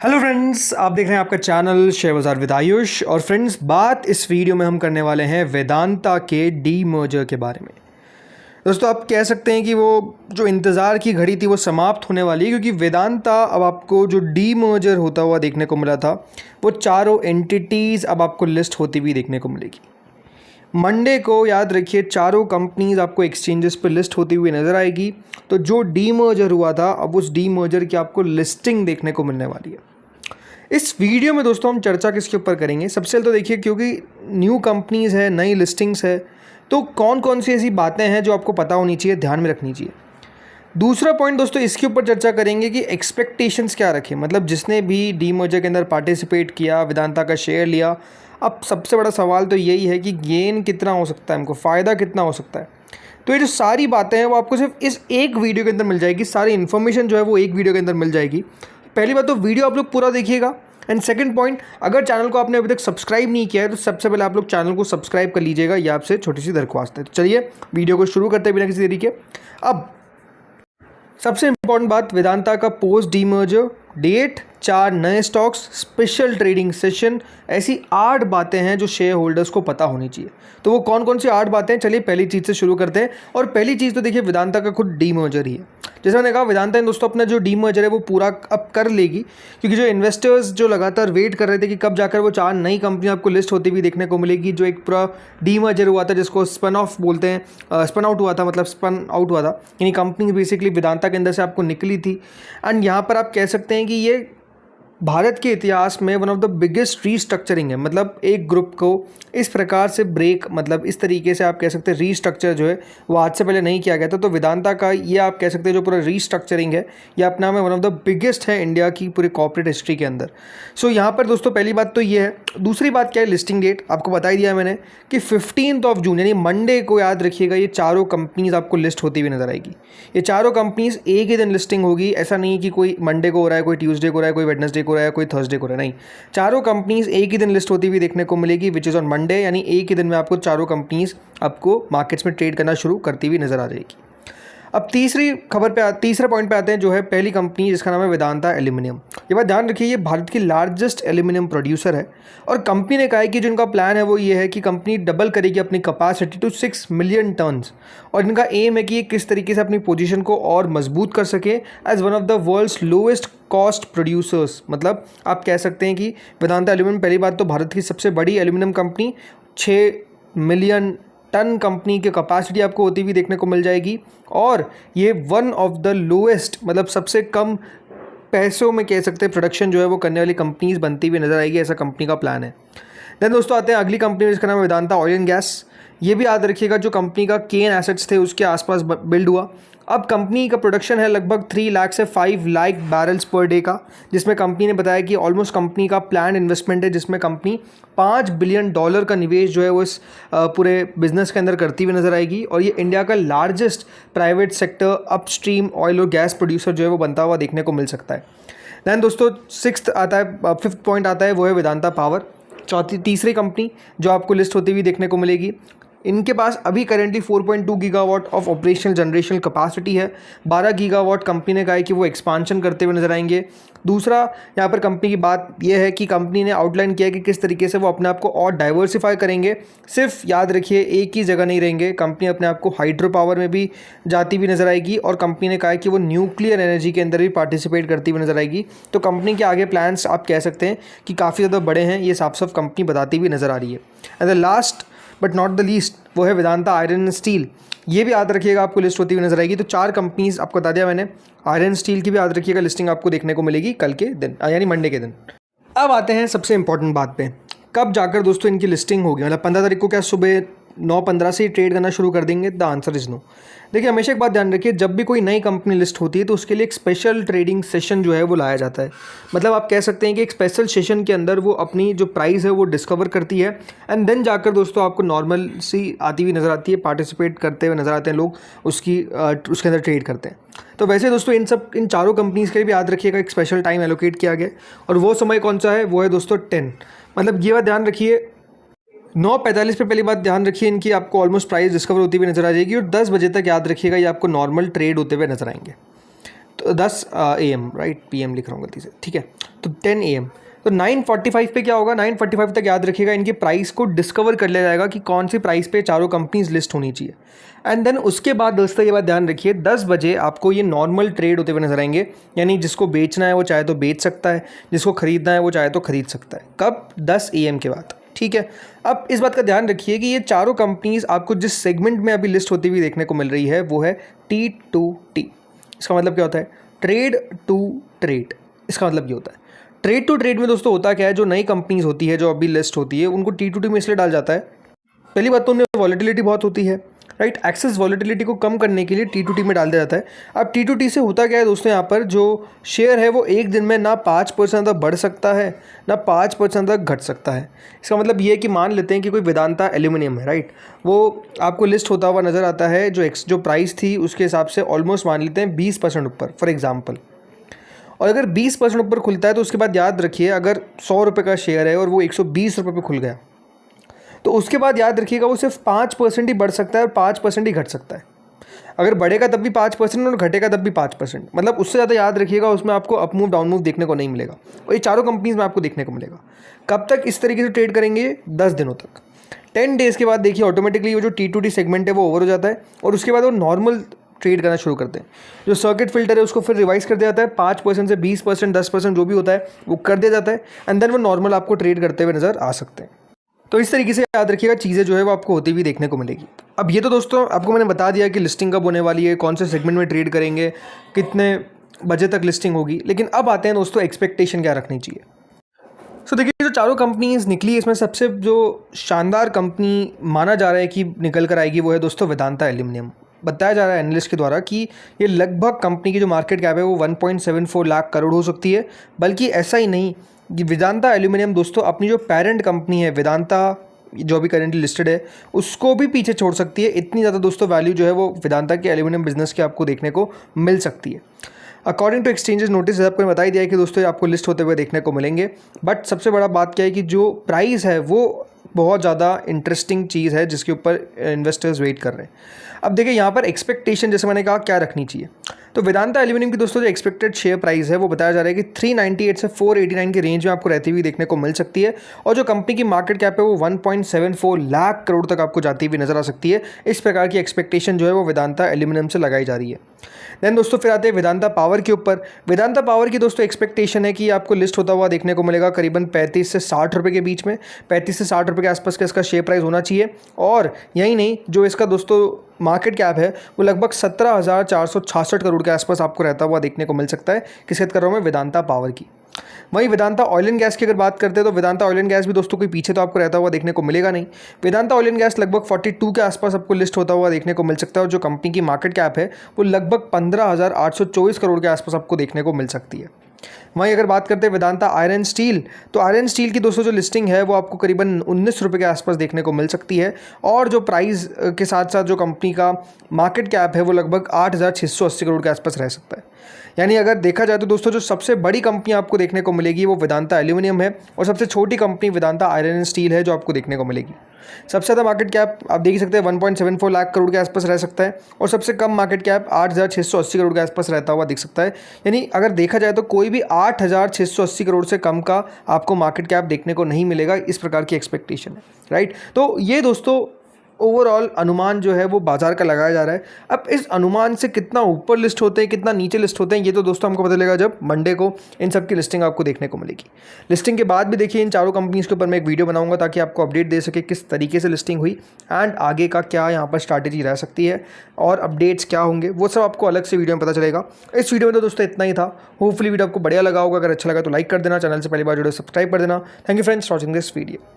Hello friends, आप देख रहे हैं आपका चैनल शेयर बाजार विद आयुष। और फ्रेंड्स, बात इस वीडियो में हम करने वाले हैं वेदांता के डी मर्जर के बारे में। दोस्तों, आप कह सकते हैं कि वो जो इंतज़ार की घड़ी थी वो समाप्त होने वाली है, क्योंकि वेदांता अब आपको जो डी मर्जर होता हुआ देखने को मिला था वो चारों एंटिटीज़ अब आपको लिस्ट होती हुई देखने को मिलेगी। मंडे को याद रखिए चारों कंपनीज आपको एक्सचेंजेस पर लिस्ट होती हुई नज़र आएगी। तो जो डी मर्जर हुआ था अब उस डी मर्जर की आपको लिस्टिंग देखने को मिलने वाली है। इस वीडियो में दोस्तों हम चर्चा किसके ऊपर करेंगे? सबसे पहले तो देखिए, क्योंकि न्यू कंपनीज़ है, नई लिस्टिंग्स है, तो कौन कौन सी ऐसी बातें हैं जो आपको पता होनी चाहिए, ध्यान में रखनी चाहिए। दूसरा पॉइंट दोस्तों, इसके ऊपर चर्चा करेंगे कि एक्सपेक्टेशंस क्या रखें। मतलब जिसने भी डी मर्जर के अंदर पार्टिसिपेट किया, वेदांता का शेयर लिया, अब सबसे बड़ा सवाल तो यही है कि गेन कितना हो सकता है, हमको फ़ायदा कितना हो सकता है। तो ये जो सारी बातें हैं वो आपको सिर्फ इस एक वीडियो के अंदर मिल जाएगी। सारी इन्फॉर्मेशन जो है वो एक वीडियो के अंदर मिल जाएगी। पहली बात तो वीडियो आप लोग पूरा देखिएगा। एंड सेकंड पॉइंट, अगर चैनल को आपने अभी तक सब्सक्राइब नहीं किया है तो सबसे पहले आप लोग चैनल को सब्सक्राइब कर लीजिएगा। ये आपसे छोटी सी दरख्वास्त है। तो चलिए वीडियो को शुरू करते हैं बिना किसी देरी के। अब सबसे इंपॉर्टेंट बात, वेदांता का पोस्ट डीमर्जर डेट, 4 नए स्टॉक्स, स्पेशल ट्रेडिंग सेशन, ऐसी 8 बातें हैं जो शेयर होल्डर्स को पता होनी चाहिए। तो वो कौन कौन सी 8 बातें हैं, चलिए पहली चीज़ से शुरू करते हैं। और पहली चीज़ तो देखिए, वेदांता का खुद डीमर्जर ही है। जैसे मैंने कहा, वेदांता ने दोस्तों अपना जो डीमर्जर है वो पूरा अब कर लेगी, क्योंकि जो इन्वेस्टर्स जो लगातार वेट कर रहे थे कि कब जाकर वो 4 नई कंपनी आपको लिस्ट होती हुई देखने को मिलेगी। जो एक पूरा डीमर्जर हुआ था जिसको स्पन ऑफ बोलते हैं, स्पन आउट हुआ था, मतलब स्पन आउट हुआ था, यानी कंपनी बेसिकली वेदांता के अंदर से आपको निकली थी। एंड यहाँ पर आप कह सकते हैं कि ये भारत के इतिहास में one of the biggest restructuring है। मतलब एक ग्रुप को इस प्रकार से ब्रेक, मतलब इस तरीके से आप कह सकते हैं रीस्ट्रक्चर जो है वो आज से पहले नहीं किया गया था। तो वेदांता का ये आप कह सकते हैं जो पूरा रीस्ट्रक्चरिंग है, ये अपना में वन ऑफ द बिगेस्ट है इंडिया की पूरी कॉर्पोरेट हिस्ट्री के अंदर। सो यहाँ पर दोस्तों पहली बात तो ये है। दूसरी बात क्या है, लिस्टिंग डेट आपको बता ही दिया मैंने कि 15 जून यानी मंडे को याद रखिएगा ये चारों कंपनीज आपको लिस्ट होती हुई नजर आएगी। ये चारों कंपनीज एक ही दिन लिस्टिंग होगी। ऐसा नहीं कि कोई मंडे को हो रहा है, कोई ट्यूसडे को हो रहा है, कोई वेडनेसडे को हो रहा है, कोई थर्सडे को हो रहा है, नहीं। चारों कंपनीज एक ही दिन लिस्ट होती हुई देखने को मिलेगी, विच इज़ ऑन मंडे। यानी एक ही दिन में आपको चारों कंपनीज आपको मार्केट्स में ट्रेड करना शुरू करती हुई नजर आ जाएगी। अब तीसरे पॉइंट पे आते हैं, जो है पहली कंपनी जिसका नाम है वेदांता एल्यूमिनियम। ये बात ध्यान रखिए, ये भारत की लार्जेस्ट एल्यूमिनियम प्रोड्यूसर है। और कंपनी ने कहा है कि जो इनका प्लान है वो ये है कि कंपनी डबल करेगी अपनी कैपेसिटी टू 6 मिलियन टन्स। और इनका एम है कि ये किस तरीके से अपनी पोजीशन को और मजबूत कर सके as one of the world's lowest cost producers. मतलब आप कह सकते हैं कि वेदांता एल्यूमिनियम पहली बात तो भारत की सबसे बड़ी aluminium company, 6 million ton company की कैपेसिटी आपको होती हुई देखने को मिल जाएगी। और ये वन ऑफ द लोएस्ट, मतलब सबसे कम पैसों में कह सकते हैं प्रोडक्शन जो है वो करने वाली कंपनीज बनती हुई नजर आएगी, ऐसा कंपनी का प्लान है। देन दोस्तों आते हैं अगली कंपनी जिसका नाम है वेदांता ऑयल एंड गैस। ये भी याद रखिएगा, जो कंपनी का केन एसेट्स थे उसके आसपास बिल्ड हुआ। अब कंपनी का प्रोडक्शन है लगभग 3 लाख से 5 लाख बैरल्स पर डे का, जिसमें कंपनी ने बताया कि ऑलमोस्ट कंपनी का प्लान इन्वेस्टमेंट है जिसमें कंपनी $5 बिलियन का निवेश जो है वो इस पूरे बिजनेस के अंदर करती हुई नजर आएगी। और ये इंडिया का largest private sector upstream oil और गैस प्रोड्यूसर जो है वो बनता हुआ देखने को मिल सकता है। दैन दोस्तों फिफ्थ पॉइंट आता है, वो है वेदांता पावर, तीसरी कंपनी जो आपको लिस्ट होती हुई देखने को मिलेगी। इनके पास अभी currently 4.2 gigawatt of operational generation capacity है। 12 गीगावाट कंपनी ने कहा है कि वो एक्सपांशन करते हुए नजर आएंगे। दूसरा यहाँ पर कंपनी की बात यह है कि कंपनी ने आउटलाइन किया है कि किस तरीके से वो अपने आप को और डाइवर्सिफाई करेंगे। सिर्फ याद रखिए एक ही जगह नहीं रहेंगे, कंपनी अपने आप को हाइड्रो पावर में भी जाती हुई नजर आएगी। और कंपनी ने कहा है कि वो न्यूक्लियर एनर्जी के अंदर भी पार्टिसिपेट करती हुई नजर आएगी। तो कंपनी के आगे प्लान्स आप कह सकते हैं कि काफ़ी ज़्यादा बड़े हैं, ये साफ साफ कंपनी बताती हुई नजर आ रही है। And the last but not the least, वो है वेदांता आयरन एंड स्टील। ये भी याद रखिएगा आपको लिस्ट होती हुई नजर आएगी। तो 4 कंपनीज आपको बता दिया मैंने। आयरन स्टील की भी याद रखिएगा, लिस्टिंग आपको देखने को मिलेगी कल के दिन, यानी मंडे के दिन। अब आते हैं सबसे इंपॉर्टेंट बात पे, कब जाकर दोस्तों इनकी लिस्टिंग होगी। मतलब 15 तारीख को क्या सुबह 9:15 से ही ट्रेड करना शुरू कर देंगे? The answer is no. देखिए, हमेशा एक बात ध्यान रखिए, जब भी कोई नई कंपनी लिस्ट होती है तो उसके लिए एक स्पेशल ट्रेडिंग सेशन जो है वो लाया जाता है। मतलब आप कह सकते हैं कि एक स्पेशल सेशन के अंदर वो अपनी जो प्राइस है वो डिस्कवर करती है। एंड देन जाकर दोस्तों आपको नॉर्मल सी आती हुई नज़र आती है, पार्टिसिपेट करते हुए नज़र आते हैं लोग, उसके अंदर ट्रेड करते हैं। तो वैसे दोस्तों इन चारों कंपनीज़ के लिए भी याद रखिएगा एक स्पेशल टाइम एलोकेट किया गया। और वो समय कौन सा है? वो है दोस्तों 10। मतलब ये बात ध्यान रखिए, 9:45 पे पहली बात ध्यान रखिए इनकी आपको ऑलमोस्ट प्राइस डिस्कवर होती हुई नजर आ जाएगी। और 10 बजे तक याद रखिएगा ये आपको नॉर्मल ट्रेड होते हुए नजर आएंगे। तो 10 AM, राइट, PM लिख रहा हूँ गलती से, ठीक है, तो 10 AM। तो 9:45 पे क्या होगा, 9:45 तक याद रखिएगा इनकी प्राइस को डिस्कवर कर लिया जाएगा कि कौन सी प्राइस पे चारों कंपनीज लिस्ट होनी चाहिए। एंड देन उसके बाद दोस्तों ये बात ध्यान रखिए, 10 बजे आपको ये नॉर्मल ट्रेड होते हुए नजर आएंगे, यानी जिसको बेचना है वो चाहे तो बेच सकता है, जिसको खरीदना है वो चाहे तो खरीद सकता है। कब? 10 AM के बाद, ठीक है। अब इस बात का ध्यान रखिए कि ये चारों कंपनीज आपको जिस सेगमेंट में अभी लिस्ट होती हुई देखने को मिल रही है वो है T2T। इसका मतलब क्या होता है? Trade to trade. इसका मतलब ये होता है ट्रेड टू ट्रेड में दोस्तों होता क्या है, जो नई कंपनीज होती है जो अभी लिस्ट होती है उनको T2T में इसलिए डाल जाता है, पहली बात तो उनमें वॉलेटिलिटी बहुत होती है, राइट। एक्सेस वॉलेटिलिटी को कम करने के लिए T2T में डाल दिया जाता है। अब T2T से होता क्या है दोस्तों, यहाँ पर जो शेयर है वो एक दिन में ना 5% तक बढ़ सकता है ना 5% तक घट सकता है। इसका मतलब ये है कि मान लेते हैं कि कोई वेदांता एल्यूमिनियम है, राइट, वो आपको लिस्ट होता हुआ नज़र आता है, जो प्राइस थी उसके हिसाब से ऑलमोस्ट मान लेते हैं 20% ऊपर फॉर एग्जाम्पल, और अगर 20% ऊपर खुलता है तो उसके बाद याद रखिए अगर 100 रुपये का शेयर है और वो 120 रुपये पे खुल गया तो उसके बाद याद रखिएगा वो सिर्फ 5% ही बढ़ सकता है और 5% ही घट सकता है। अगर बढ़ेगा तब भी 5% और घटेगा तब भी 5%, मतलब उससे ज़्यादा याद रखिएगा उसमें आपको अप मूव डाउन मूव देखने को नहीं मिलेगा, और ये चारों कंपनीज में आपको देखने को मिलेगा। कब तक इस तरीके से ट्रेड करेंगे? 10 दिनों तक। 10 डेज़ के बाद देखिए ऑटोमेटिकली वो जो T2T सेगमेंट है वो ओवर हो जाता है और उसके बाद वो नॉर्मल ट्रेड करना शुरू करते हैं। जो सर्किट फिल्टर है उसको फिर रिवाइज कर दिया जाता है, 5% से 20%, 10% जो भी होता है वो कर दिया जाता है, एंड देन वो नॉर्मल आपको ट्रेड करते हुए नज़र आ सकते हैं। तो इस तरीके से याद रखिएगा चीज़ें जो है वो आपको होती हुई देखने को मिलेगी। अब ये तो दोस्तों आपको मैंने बता दिया कि लिस्टिंग कब होने वाली है, कौन से सेगमेंट में ट्रेड करेंगे, कितने बजे तक लिस्टिंग होगी, लेकिन अब आते हैं दोस्तों एक्सपेक्टेशन क्या रखनी चाहिए। सो देखिए जो चारों कंपनीज निकली इसमें सबसे जो शानदार कंपनी माना जा रहा है कि निकल कर आएगी वो है दोस्तों वेदांता एल्यूमिनियम। बताया जा रहा है एनालिस्ट के द्वारा कि ये लगभग कंपनी की जो मार्केट कैप है वो 1.74 लाख करोड़ हो सकती है। बल्कि ऐसा ही नहीं, ये वेदांता एल्यूमिनियम दोस्तों अपनी जो पेरेंट कंपनी है वेदांता जो भी करेंटली लिस्टेड है उसको भी पीछे छोड़ सकती है। इतनी ज़्यादा दोस्तों वैल्यू जो है वो वेदांता के एल्यूमिनियम बिजनेस की आपको देखने को मिल सकती है। अकॉर्डिंग टू एक्सचेंजेस नोटिस आपको बता ही दिया है कि दोस्तों आपको लिस्ट होते हुए देखने को मिलेंगे। बट सबसे बड़ा बात क्या है कि जो प्राइस है वो बहुत ज़्यादा इंटरेस्टिंग चीज़ है जिसके ऊपर इन्वेस्टर्स वेट कर रहे हैं। अब देखिए यहाँ पर एक्सपेक्टेशन जैसे मैंने कहा क्या रखनी चाहिए, तो वेदांता एल्यूमिनियम की दोस्तों जो एक्सपेक्टेड शेयर प्राइस है वो बताया जा रहा है कि 398 से 489 के रेंज में आपको रहती हुई देखने को मिल सकती है, और जो कंपनी की मार्केट कैप है वो 1.74 लाख करोड़ तक आपको जाती हुई नजर आ सकती है। इस प्रकार की एक्सपेक्टेशन जो है वो वेदांता एल्यूमिनियम से लगाई जा रही है। देन दोस्तों फिर आते हैं वेदांता पावर के ऊपर। वेदांता पावर की दोस्तों एक्सपेक्टेशन है कि आपको लिस्ट होता हुआ देखने को मिलेगा करीबन 35 से 60 रुपये के बीच में, 35 से 60 रुपये के आसपास का इसका शेयर प्राइस होना चाहिए। और यही नहीं, जो इसका दोस्तों मार्केट कैप है वो लगभग 17,466 करोड़ के आसपास आपको रहता हुआ देखने को मिल सकता है। किसकी बात कर रहा हूँ मैं? वेदांता पावर की। वहीं वेदांता ऑयल एंड गैस की अगर बात करते हैं तो वेदांता ऑयल एंड गैस भी दोस्तों कोई पीछे तो आपको रहता हुआ देखने को मिलेगा नहीं। वेदांता ऑयल एंड गैस लगभग 42 के आसपास आपको लिस्ट होता हुआ देखने को मिल सकता है, और जो कंपनी की मार्केट कैप है वो लगभग 15,824 करोड़ के आसपास आपको देखने को मिल सकती है। वहीं अगर बात करते हैं वेदांता आयरन स्टील, तो आयरन स्टील की दोस्तों जो लिस्टिंग है वो आपको करीबन 19 रुपये के आसपास देखने को मिल सकती है, और जो प्राइस के साथ साथ जो कंपनी का मार्केट कैप है वो लगभग 8,680 करोड़ के आसपास रह सकता है। यानी अगर देखा जाए तो दोस्तों जो सबसे बड़ी कंपनी आपको देखने को मिलेगी वो वेदांता एल्यूमिनियम है, और सबसे छोटी company Vedanta iron and steel है जो आपको देखने को मिलेगी। सबसे ज़्यादा मार्केट कैप आप देख सकते हैं 1.74 लाख करोड़ के आसपास रह सकता है, और सबसे कम मार्केट कैप 8,680 करोड़ के आसपास रहता हुआ दिख सकता है। यानी अगर देखा जाए तो कोई भी 8,680 करोड़ से कम का आपको मार्केट कैप देखने को नहीं मिलेगा। इस प्रकार की एक्सपेक्टेशन है, राइट। तो ये दोस्तों ओवरऑल अनुमान जो है वो बाजार का लगाया जा रहा है। अब इस अनुमान से कितना ऊपर लिस्ट होते हैं कितना नीचे लिस्ट होते हैं ये तो दोस्तों हमको पता चलेगा जब मंडे को इन सब की लिस्टिंग आपको देखने को मिलेगी। लिस्टिंग के बाद भी देखिए इन चारों कंपनीज़ के ऊपर मैं एक वीडियो बनाऊंगा ताकि आपको अपडेट दे सके किस तरीके से लिस्टिंग हुई एंड आगे का क्या यहाँ पर स्ट्रैटेजी रह सकती है और अपडेट्स क्या होंगे वो सब आपको अलग से वीडियो में पता चलेगा। इस वीडियो में तो दोस्तों इतना ही था। होपफुली वीडियो आपको बढ़िया लगा होगा। अगर अच्छा लगा तो लाइक कर देना, चैनल से पहली बार जुड़े सब्सक्राइब कर देना। Thank you friends for watching this video.